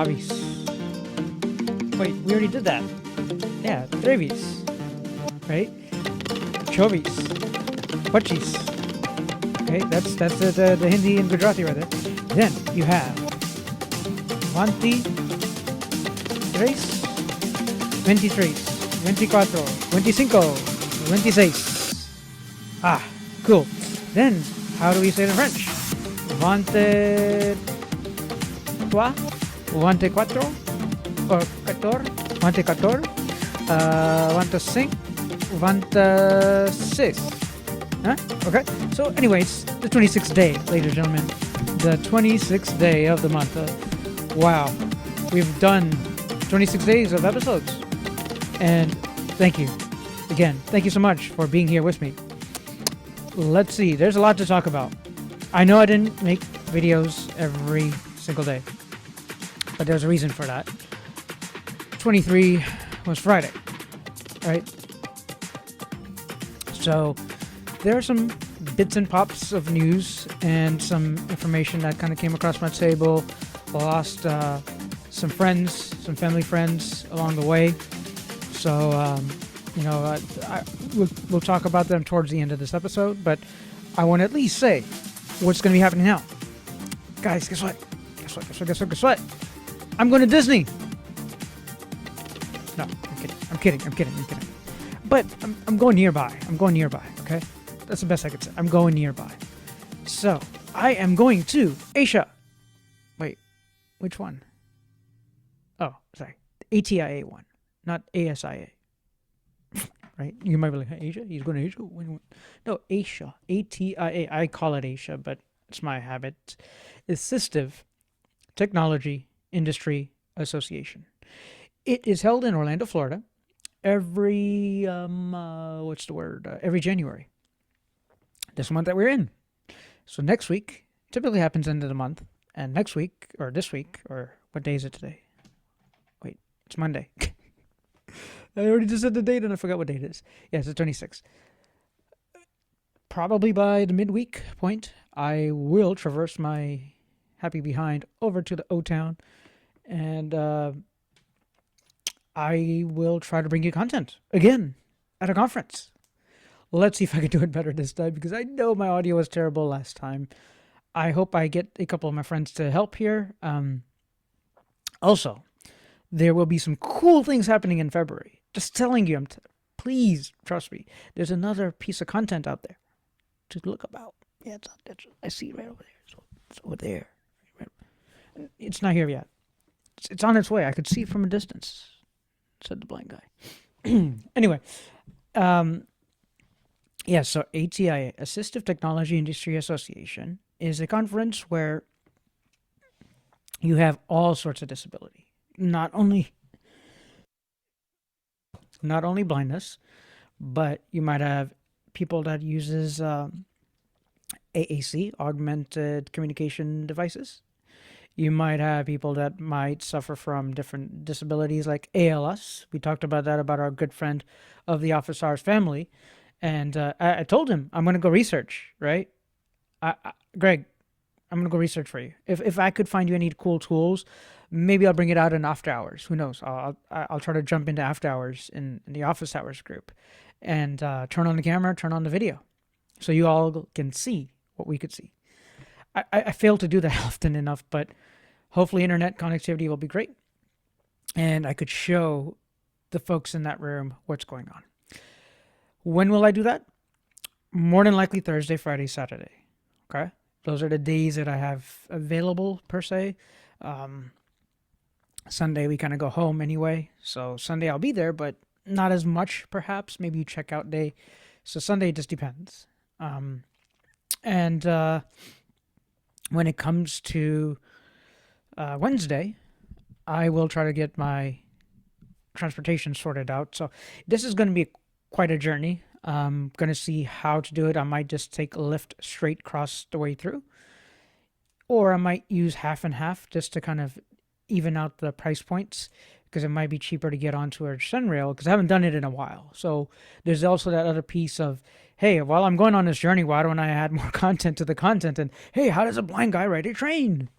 Hobbies. Wait, we already did that. Yeah, Trevis. Right? Chovis. Pachis. Okay, that's the Hindi and Gujarati right there. Then you have 23, 23, 24, 25, 26. Ah, cool. Then, how do we say it in French? 23, 24, or 14, 24, 25, 26. Huh? Okay. So, anyways, the 26th day, ladies and gentlemen. The 26th day of the month. Wow. We've done 26 days of episodes. And thank you. Again, thank you so much for being here with me. Let's see. There's a lot to talk about. I know I didn't make videos every single day. But there's a reason for that. 23 was Friday. Right? So, there are some bits and pops of news and some information that kind of came across my table. Lost some friends, some family friends along the way. So, we'll talk about them towards the end of this episode. But I want to at least say what's going to be happening now. Guys, guess what? Guess what? I'm going to Disney. No, I'm kidding. But I'm going nearby. Okay? That's the best I could say. I'm going nearby. So, I am going to Asia. Wait, which one? Oh, sorry. ATIA one, not ASIA. Right? You might be like, Asia? He's going to Asia? No, Asia. ATIA. I call it Asia, but it's my habit. Assistive Technology Industry Association. It is held in Orlando, Florida, every, every January. This month that we're in. So next week, typically happens end of the month. And next week, or this week, or what day is it today? Wait, it's Monday. I already just said the date and I forgot what date it is. Yeah, it's the 26th. Probably by the midweek point, I will traverse my happy behind over to the O-Town. And I will try to bring you content again at a conference. Let's see if I can do it better this time because I know my audio was terrible last time. I hope I get a couple of my friends to help here. Also, there will be some cool things happening in February. Just telling you, please trust me. There's another piece of content out there to look about. Yeah, I see it right over there. So it's over there. It's not here yet. It's on its way. I could see it from a distance, said the blind guy. Anyway, so ATIA, Assistive Technology Industry Association, is a conference where you have all sorts of disability. Not only blindness, but you might have people that uses AAC, Augmented Communication Devices. You might have people that might suffer from different disabilities like ALS. We talked about that, about our good friend of the Office Hours family. And I told him, I'm going to go research, right? Greg, I'm going to go research for you. If I could find you any cool tools, maybe I'll bring it out in after hours. Who knows? I'll try to jump into after hours in the Office Hours group and turn on the camera, turn on the video so you all can see what we could see. I fail to do that often enough, but hopefully internet connectivity will be great. And I could show the folks in that room what's going on. When will I do that? More than likely Thursday, Friday, Saturday. Okay? Those are the days that I have available, per se. Sunday, we kind of go home anyway. So Sunday, I'll be there, but not as much, perhaps. Maybe checkout day. So Sunday, it just depends. When it comes to Wednesday, I will try to get my transportation sorted out. So this is going to be quite a journey. I'm going to see how to do it. I might just take Lyft straight across the way through. Or I might use half and half just to kind of even out the price points, because it might be cheaper to get onto our SunRail because I haven't done it in a while. So there's also that other piece of, hey, while I'm going on this journey, why don't I add more content to the content? And hey, how does a blind guy ride a train?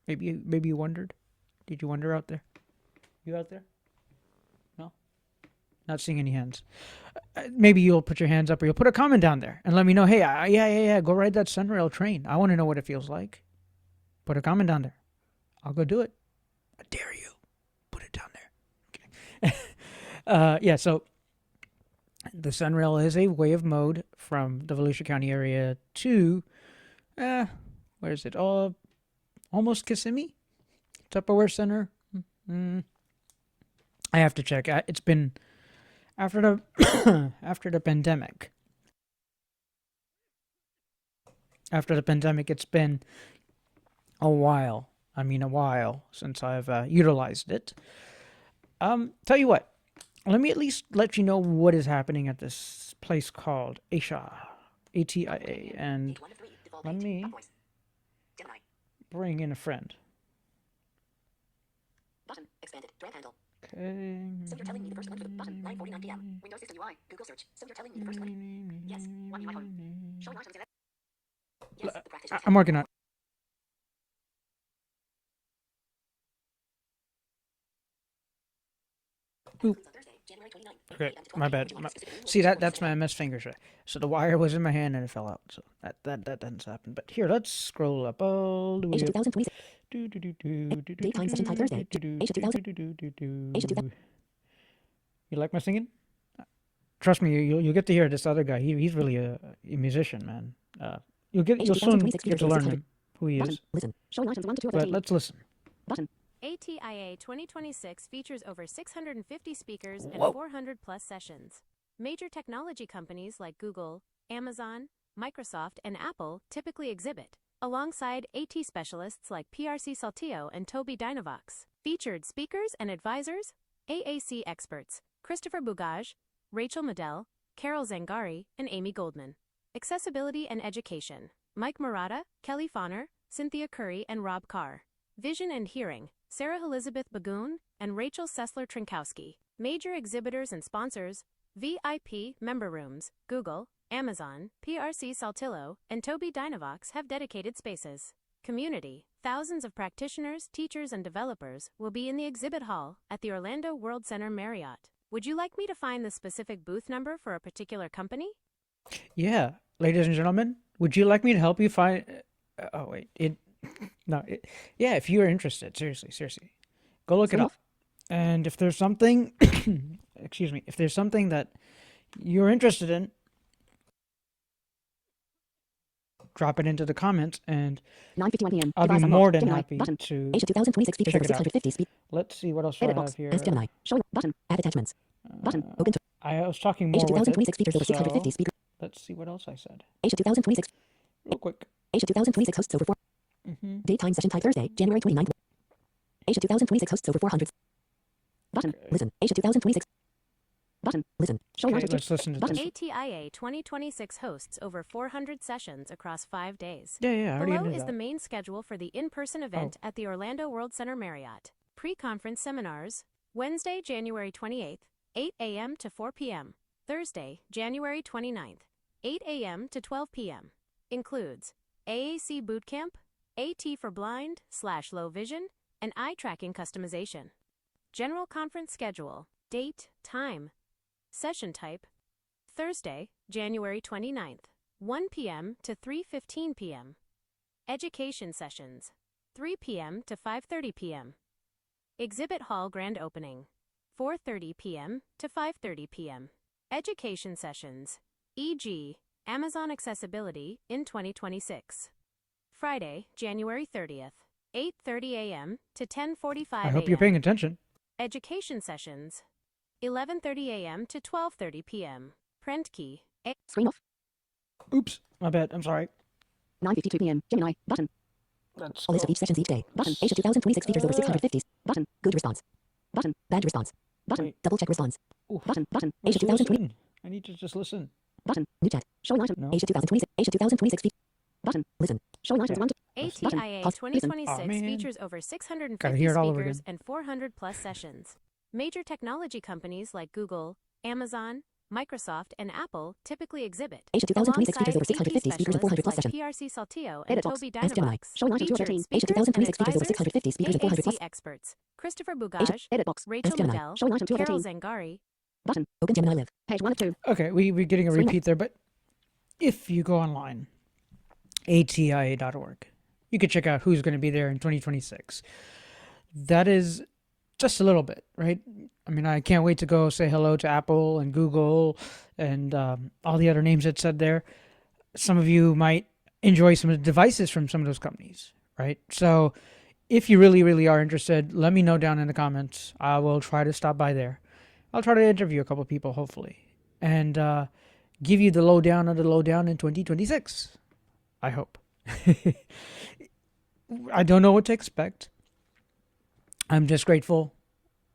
Maybe you wondered. Did you wonder out there? You out there? No? Not seeing any hands. Maybe you'll put your hands up or you'll put a comment down there and let me know, hey, yeah, go ride that SunRail train. I want to know what it feels like. Put a comment down there. I'll go do it. I dare you. Put it down there. Okay. Yeah, so the SunRail is a wave mode from the Volusia County area to, where is it? Almost Kissimmee? Tupperware Center? I have to check. It's been after the after the pandemic. After the pandemic, it's been a while. I mean, a while since I've utilized it. Tell you what. Let me at least let you know what is happening at this place called ATIA, ATIA, and let me bring in a friend. Button expanded. Drag handle. Okay. So you're telling me the first click for the button 9:49 p.m. Windows System UI. Google search. So you're telling me the first click. Yes. One UI home. Showing items in it. Yes. The practice. I'm working on it. Ooh. Okay, my bad. See, that's my MS fingers, right? So the wire was in my hand and it fell out. So that doesn't happen. But here, let's scroll up all the way up. Daytime session time Thursday. Asia 2000. You like my singing? Trust me, you'll get to hear this other guy. He's really a musician, man. You'll soon get to learn him, who he is. Listen. Showing items 1 to 2 of But 13. let's listen. Button. ATIA 2026 features over 650 speakers and Whoa. 400 plus sessions. Major technology companies like Google, Amazon, Microsoft, and Apple typically exhibit, alongside AT specialists like PRC Saltillo and Toby Dynavox. Featured speakers and advisors, AAC experts, Christopher Bugaj, Rachel Medell, Carol Zangari, and Amy Goldman. Accessibility and education, Mike Murata, Kelly Fauner, Cynthia Curry, and Rob Carr. Vision and hearing, Sarah Elizabeth Bagoon and Rachel Sessler-Trinkowski. Major exhibitors and sponsors, VIP member rooms, Google, Amazon, PRC Saltillo, and Toby Dynavox have dedicated spaces. Community, thousands of practitioners, teachers, and developers will be in the exhibit hall at the Orlando World Center Marriott. Would you like me to find the specific booth number for a particular company? Yeah, ladies and gentlemen, would you like me to help you find? Oh wait, yeah. If you're interested, seriously, go look it up. And if there's something, excuse me, if there's something that you're interested in, drop it into the comments, and 9:51 p.m. I'll be Device more unlocked. than Gemini. happy Button. to Asia 2026 features check over it out. 650 speed. Let's see what else do I Edit have box. here. Ask Gemini. Show button. Add attachments. Button. Open to I was talking more Asia with 2026 it, features over 650 so speaker. let's see what else I said. Asia 2026. Real quick. Asia 2026 hosts over 4. Daytime session time Thursday, January 29th. Asia 2026 hosts over 400. Button. Okay. Listen. Asia 2026. Button. Listen. Show Okay, items. let's listen to Button. this. ATIA 2026 hosts over 400 sessions across 5 days. Yeah, I already Below knew is that. the main schedule for the in-person event at the Orlando World Center Marriott. Pre-conference seminars, Wednesday, January 28th, 8 a.m. to 4 p.m. Thursday, January 29th, 8 a.m. to 12 p.m. Includes AAC Bootcamp, AT for blind/low vision, and eye tracking customization. General conference schedule, date, time, session type, Thursday, January 29th, 1 p.m. to 3:15 p.m. Education sessions, 3 p.m. to 5:30 p.m. Exhibit hall grand opening, 4:30 p.m. to 5:30 p.m. Education sessions, e.g., Amazon Accessibility in 2026. Friday, January 30th, 8:30 a.m. to 10:45 a.m. I hope you're paying attention. Education sessions, 11:30 a.m. to 12:30 p.m. Print key. Screen off. Oops, my bad. I'm sorry. 9:52 p.m. Gemini. Button. Let's A list of each sessions each day. Button. Asia 2026 features over 650. Button. Good response. Button. Bad response. Button. Wait. Double check response. Oof. Button. Button. Let's Asia 2020. listen. I need to just listen. Button. New chat. Showing item. No. Asia 2026. Asia 2026 feet. Button. Listen. Showing items. Okay. 1 to ATIA Pause. 2026 Aw, man. features over Gotta 650 hear it all over speakers again. and 400 plus sessions. Major technology companies like Google, Amazon, Microsoft, and Apple typically exhibit. Asia 2026 features over 650 alongside speakers and 400 plus like session. PRC Saltillo and Edit box. Toby Ask Gemini. Dynavox, Showing launch of featured 213. Asia speakers and 2026 features over advisors, 650 speakers and 400 plus. AAC experts, Christopher Asia. Bugaj, Edit box. Rachel Ask Gemini. Medell, Showing launch of Carol 213. Zangari. Button. Open Gemini Live. Page 1 of 2. Okay, we're getting a Screen repeat there, but if you go online, atia.org, you can check out who's going to be there in 2026. That is just a little bit, right? I mean, I can't wait to go say hello to Apple and Google and all the other names it said there. Some of you might enjoy some of the devices from some of those companies, right? So if you really, really are interested, let me know down in the comments. I will try to stop by there. I'll try to interview a couple people, hopefully, and give you the lowdown of the lowdown in 2026. I hope. I don't know what to expect. I'm just grateful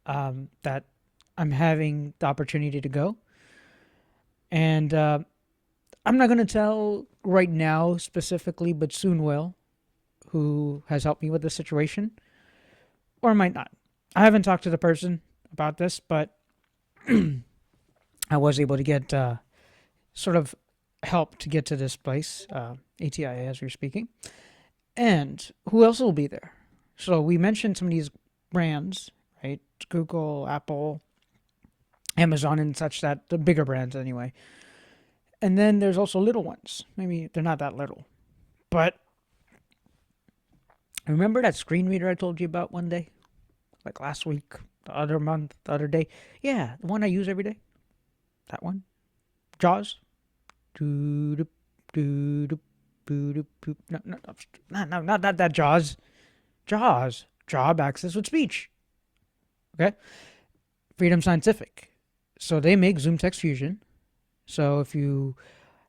that I'm having the opportunity to go. And I'm not going to tell right now specifically, but soon will, who has helped me with the situation, or might not. I haven't talked to the person about this, but I was able to get sort of help to get to this place, ATIA as we were speaking. And who else will be there? So we mentioned some of these brands, right? Google, Apple, Amazon, and such, that the bigger brands anyway. And then there's also little ones. Maybe they're not that little. But remember that screen reader I told you about one day? Like last week, the other month, the other day? Yeah, the one I use every day. That one. JAWS. No, not that JAWS. JAWS. Job access with speech. Okay? Freedom Scientific. So they make Zoom Text Fusion. So if you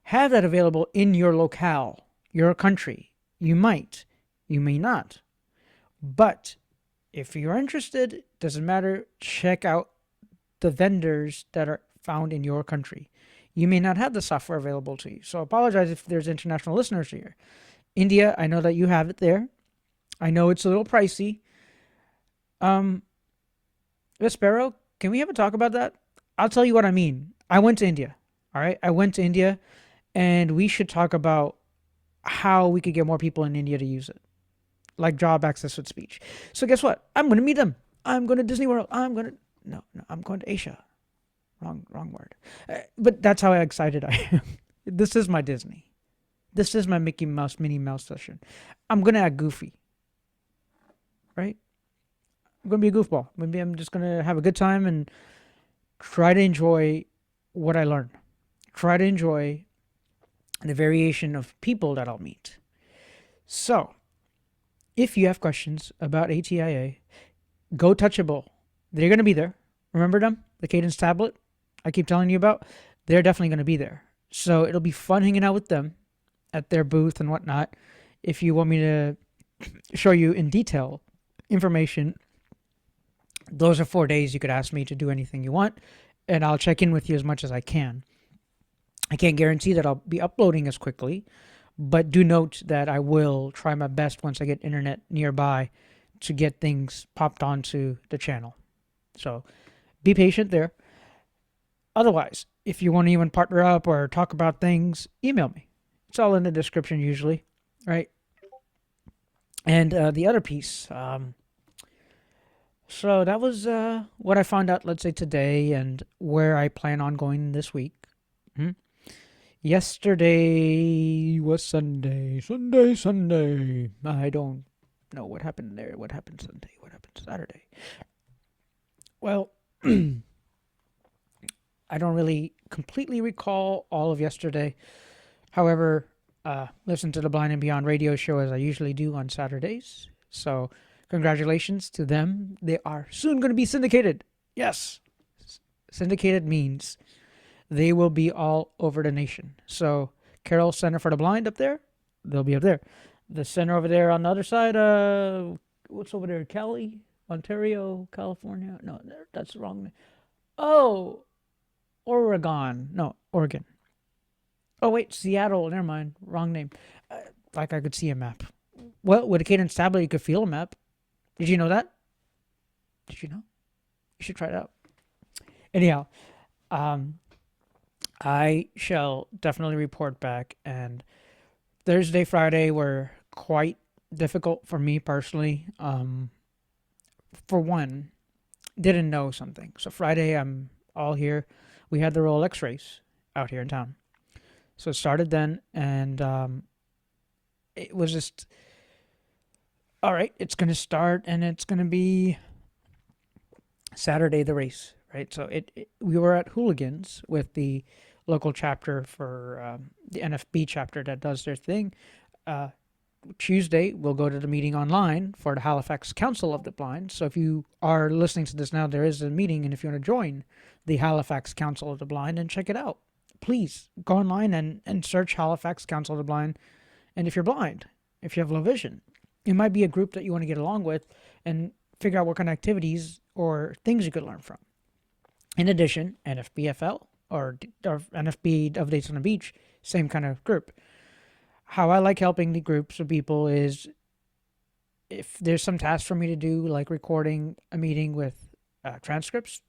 have that available in your locale, your country, you might, you may not. But if you're interested, doesn't matter, check out the vendors that are found in your country. You may not have the software available to you. So I apologize if there's international listeners here. India, I know that you have it there. I know it's a little pricey. Sparrow, can we have a talk about that? I'll tell you what I mean. I went to India. All right. I went to India, and we should talk about how we could get more people in India to use it, like job access with speech. So guess what? I'm going to meet them. I'm going to Disney World. I'm going to Asia. Wrong word. But that's how excited I am. This is my Disney. This is my Mickey Mouse, Minnie Mouse session. I'm going to act goofy. Right? I'm going to be a goofball. Maybe I'm just going to have a good time and try to enjoy what I learn. Try to enjoy the variation of people that I'll meet. So, if you have questions about ATIA, GoTouchable, they're going to be there. Remember them? The Cadence tablet I keep telling you about? They're definitely going to be there. So, it'll be fun hanging out with them at their booth and whatnot. If you want me to show you in detail information, those are 4 days you could ask me to do anything you want, and I'll check in with you as much as I can. I can't guarantee that I'll be uploading as quickly, but do note that I will try my best once I get internet nearby to get things popped onto the channel. So be patient there. Otherwise, if you want to even partner up or talk about things, email me. It's all in the description usually, right? And the other piece, so that was what I found out, let's say, today, and where I plan on going this week. Yesterday was Sunday. I don't know what happened there. What happened Sunday? What happened Saturday? Well, I don't really completely recall all of yesterday. However, listen to the Blind and Beyond radio show as I usually do on Saturdays. So congratulations to them. They are soon going to be syndicated. Yes. Syndicated means they will be all over the nation. So Carroll Center for the Blind up there, they'll be up there. The center over there on the other side, what's over there? Cali? Ontario? California? No, that's wrong. Oh, Oregon. No, Oregon. Oh, wait, Seattle. Never mind. Wrong name. Like I could see a map. Well, with a Cadence tablet, you could feel a map. Did you know that? Did you know? You should try it out. Anyhow, I shall definitely report back. And Thursday, Friday were quite difficult for me personally. For one, didn't know something. So Friday, I'm all here. We had the Rolex race out here in town. So it started then, and it was just all right. It's gonna start, and it's gonna be Saturday the race, right? So we were at Hooligans with the local chapter for the NFB chapter that does their thing. Uh, Tuesday, we'll go to the meeting online for the Halifax Council of the Blind. So if you are listening to this now, there is a meeting, and if you want to join the Halifax Council of the Blind and check it out, please go online and search Halifax Council of the Blind. And if you're blind, if you have low vision, it might be a group that you want to get along with and figure out what kind of activities or things you could learn from. In addition, NFBFL or NFB of Daytona Beach, same kind of group. How I like helping the groups of people is if there's some tasks for me to do, like recording a meeting with transcripts,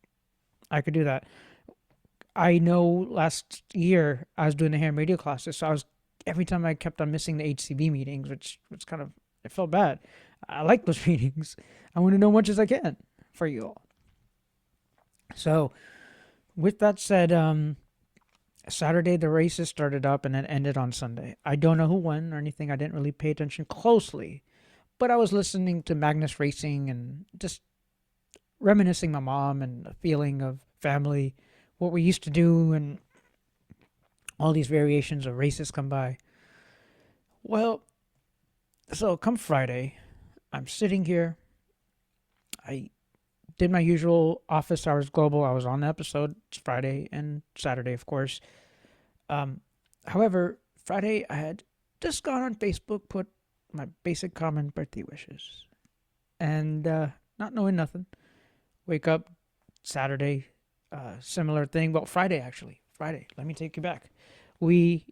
I could do that. I know last year I was doing the ham radio classes, so every time I kept on missing the HCB meetings, which was kind of, it felt bad. I like those meetings. I want to know as much as I can for you all. So, with that said, Saturday the races started up and it ended on Sunday. I don't know who won or anything. I didn't really pay attention closely, but I was listening to Magnus Racing and just reminiscing my mom and a feeling of family, what we used to do, and all these variations of races come by. Well, so come Friday, I'm sitting here. I did my usual office hours global. I was on the episode. It's Friday and Saturday, of course. However, Friday I had just gone on Facebook, put my basic common birthday wishes, and not knowing nothing. Wake up Saturday, similar thing. Well, Friday actually. Friday. Let me take you back. We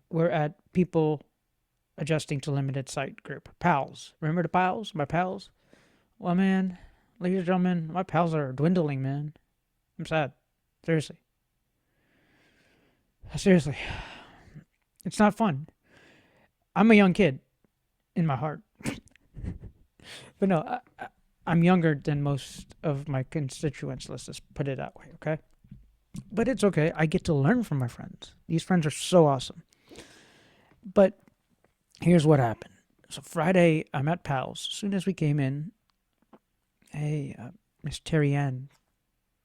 were at People Adjusting to Limited Sight group. Pals. Remember the pals? My pals? Well, man, ladies and gentlemen, my pals are dwindling, man. I'm sad. Seriously. Seriously. It's not fun. I'm a young kid in my heart. But no, I'm younger than most of my constituents. Let's just put it that way, okay? But it's okay. I get to learn from my friends. These friends are so awesome. But here's what happened. So Friday, I'm at Pals. As soon as we came in, hey, Miss Terry Ann,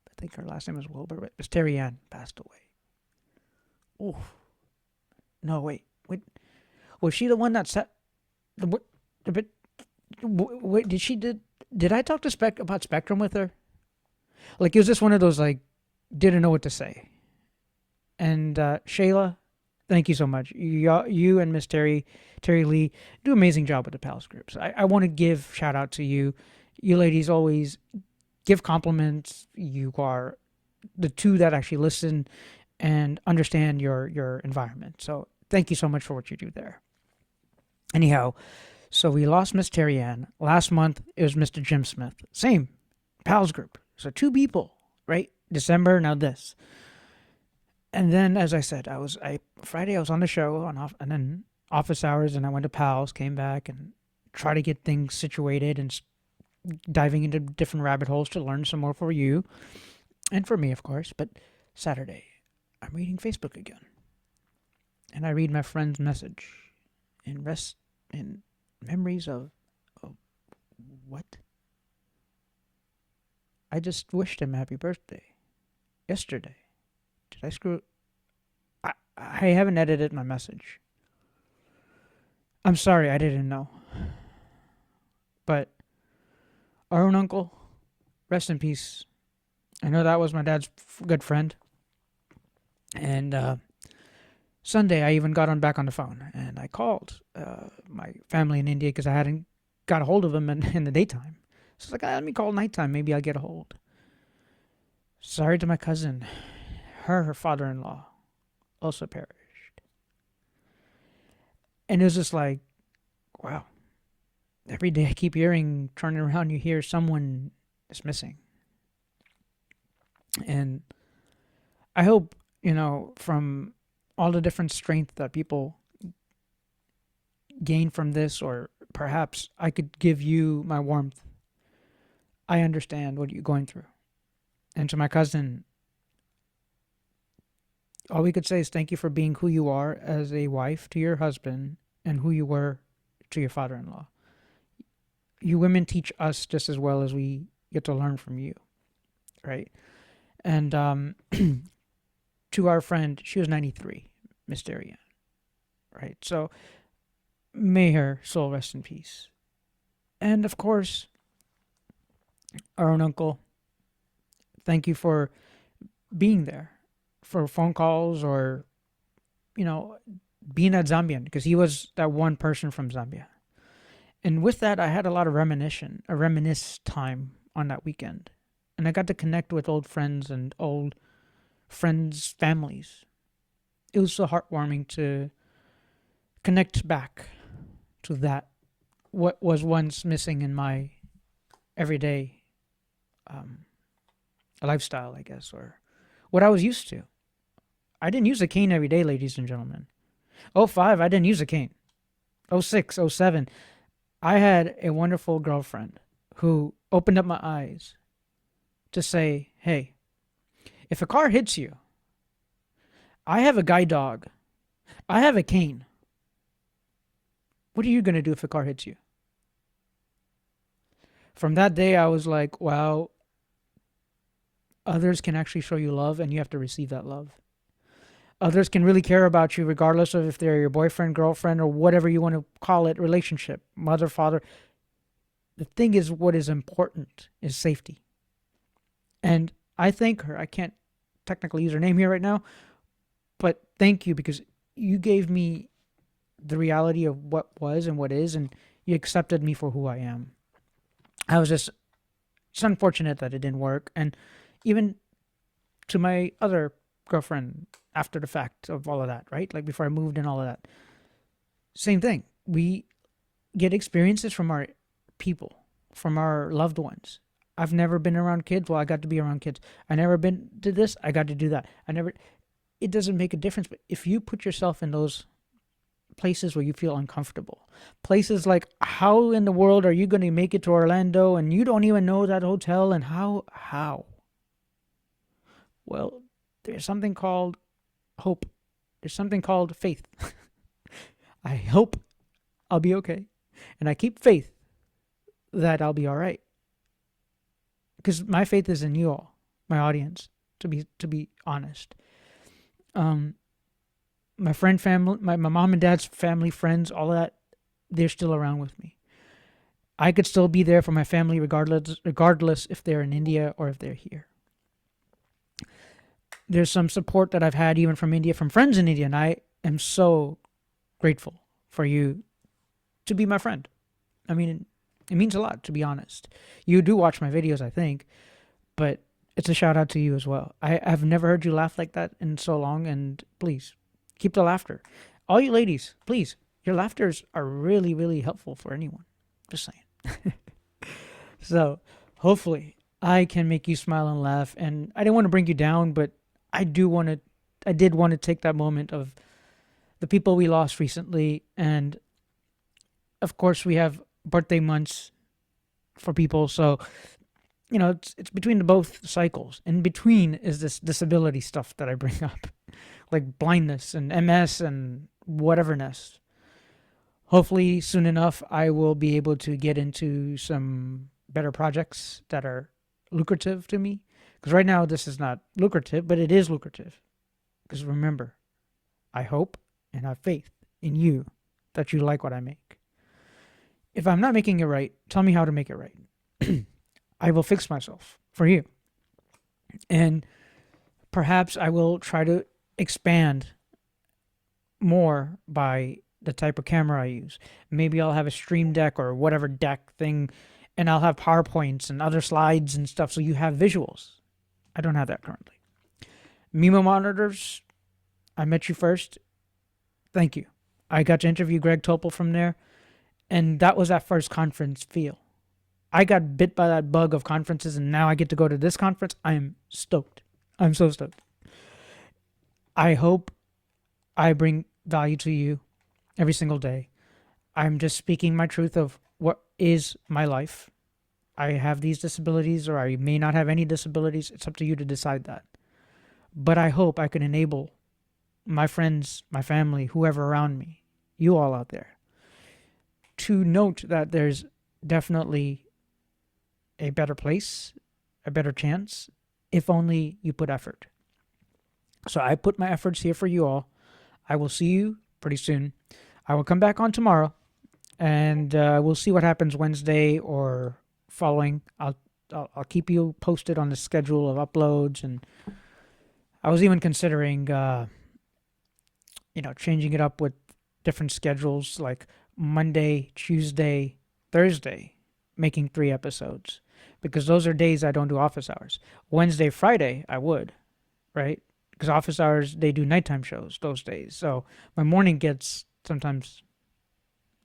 I think her last name was Wilbur, but Miss Terry Ann passed away. Oh, no, wait. Was she the one that said wait, did I talk to about Spectrum with her? Like, it was just one of those, like, didn't know what to say. And Shayla, thank you so much. You and Miss Terry Lee do an amazing job with the Pals groups. I want to give shout out to you. You ladies always give compliments. You are the two that actually listen and understand your environment. So thank you so much for what you do there. Anyhow, so we lost Miss Terry Ann. Last month, it was Mr. Jim Smith. Same, Pals group. So 2 people, right? December, now this. And then, as I said, Friday I was on the show, and then office hours, and I went to Pals, came back, and try to get things situated and diving into different rabbit holes to learn some more for you, and for me, of course. But Saturday, I'm reading Facebook again. And I read my friend's message in memories of what? I just wished him happy birthday yesterday. Did I screw it? I haven't edited my message. I'm sorry, I didn't know. But our own uncle, rest in peace. I know that was my dad's good friend. And Sunday, I even got back on the phone, and I called my family in India because I hadn't got a hold of him in the daytime. So it's like, let me call nighttime. Maybe I'll get a hold. Sorry to my cousin. Her father-in-law also perished. And it was just like, wow. Every day I keep hearing, turning around, you hear someone is missing. And I hope from all the different strength that people gain from this, or perhaps I could give you my warmth. I understand what you're going through. And to my cousin, all we could say is thank you for being who you are as a wife to your husband and who you were to your father-in-law. You women teach us just as well as we get to learn from you, right? And to our friend, she was 93, Miss Daria, right? So may her soul rest in peace. And of course, our own uncle, thank you for being there, for phone calls, or being at Zambian, because he was that one person from Zambia. And with that, I had a lot of reminisce time on that weekend. And I got to connect with old friends and old friends' families. It was so heartwarming to connect back to that, what was once missing in my everyday lifestyle, I guess, or what I was used to. I didn't use a cane every day, ladies and gentlemen. 05, I didn't use a cane. 06, 07, I had a wonderful girlfriend who opened up my eyes to say, hey, if a car hits you, I have a guide dog. I have a cane. What are you going to do if a car hits you? From that day, I was like, wow, others can actually show you love, and you have to receive that love. Others can really care about you regardless of if they're your boyfriend, girlfriend, or whatever you want to call it, relationship, mother, father. The thing is, what is important is safety. And I thank her. I can't technically use her name here right now, but thank you, because you gave me the reality of what was and what is, and you accepted me for who I am. I was just, it's unfortunate that it didn't work. And even to my other girlfriend after the fact of all of that, right? Like before I moved and all of that. Same thing. We get experiences from our people, from our loved ones. I've never been around kids. Well, I got to be around kids. I never been to this. I got to do that. It doesn't make a difference. But if you put yourself in those places where you feel uncomfortable, places like, how in the world are you going to make it to Orlando and you don't even know that hotel, and how? Well, there's something called hope. There's something called faith. I hope I'll be okay. And I keep faith that I'll be all right. Because my faith is in you all, my audience, to be honest. My friend family, my mom and dad's family, friends, all of that, they're still around with me. I could still be there for my family regardless if they're in India or if they're here. There's some support that I've had even from India, from friends in India, and I am so grateful for you to be my friend. I mean, it means a lot, to be honest. You do watch my videos, I think, but it's a shout out to you as well. I've never heard you laugh like that in so long, and please, keep the laughter. All you ladies, please, your laughters are really, really helpful for anyone. Just saying. So, hopefully, I can make you smile and laugh, and I didn't want to bring you down, but I did want to take that moment of the people we lost recently, and of course we have birthday months for people, so it's between the both cycles. In between is this disability stuff that I bring up, like blindness and MS and whateverness. Hopefully soon enough I will be able to get into some better projects that are lucrative to me. Because right now this is not lucrative, but it is lucrative. Because remember, I hope and have faith in you that you like what I make. If I'm not making it right, tell me how to make it right. I will fix myself for you. And perhaps I will try to expand more by the type of camera I use. Maybe I'll have a stream deck or whatever deck thing, and I'll have PowerPoints and other slides and stuff so you have visuals. I don't have that currently. Mimo monitors, I met you first. Thank you. I got to interview Greg Topol from there, and that was that first conference feel. I got bit by that bug of conferences, and now I get to go to this conference. I am stoked. I'm so stoked. I hope I bring value to you every single day. I'm just speaking my truth of what is my life. I have these disabilities, or I may not have any disabilities. It's up to you to decide that. But I hope I can enable my friends, my family, whoever around me, you all out there, to note that there's definitely a better place, a better chance, if only you put effort. So I put my efforts here for you all. I will see you pretty soon. I will come back on tomorrow, and we'll see what happens Wednesday or following. I'll keep you posted on the schedule of uploads, and I was even considering, changing it up with different schedules, like Monday, Tuesday, Thursday, making 3 episodes, because those are days I don't do office hours. Wednesday, Friday, I would, right? Because office hours, they do nighttime shows those days. So my morning gets sometimes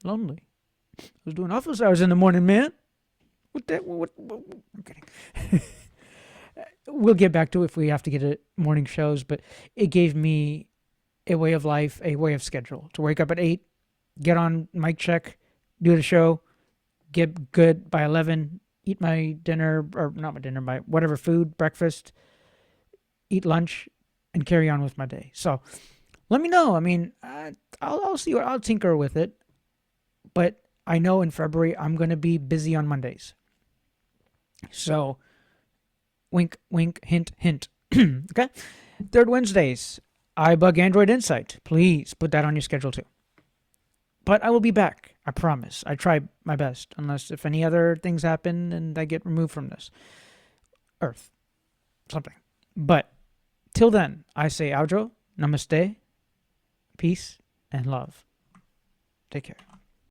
lonely. I was doing office hours in the morning, man. What I'm kidding. We'll get back to it if we have to get a morning shows, but it gave me a way of life, a way of schedule to wake up at 8, get on mic check, do the show, get good by 11, eat my dinner, or not my dinner, my whatever food, breakfast, eat lunch, and carry on with my day. So let me know. I mean, I'll see what I'll tinker with it, but I know in February I'm going to be busy on Mondays. So wink, wink, hint, hint. Okay? Third Wednesdays, iBug Android Insight. Please put that on your schedule too. But I will be back. I promise. I try my best. Unless if any other things happen and I get removed from this earth. Something. But till then, I say aujo, namaste, peace, and love. Take care.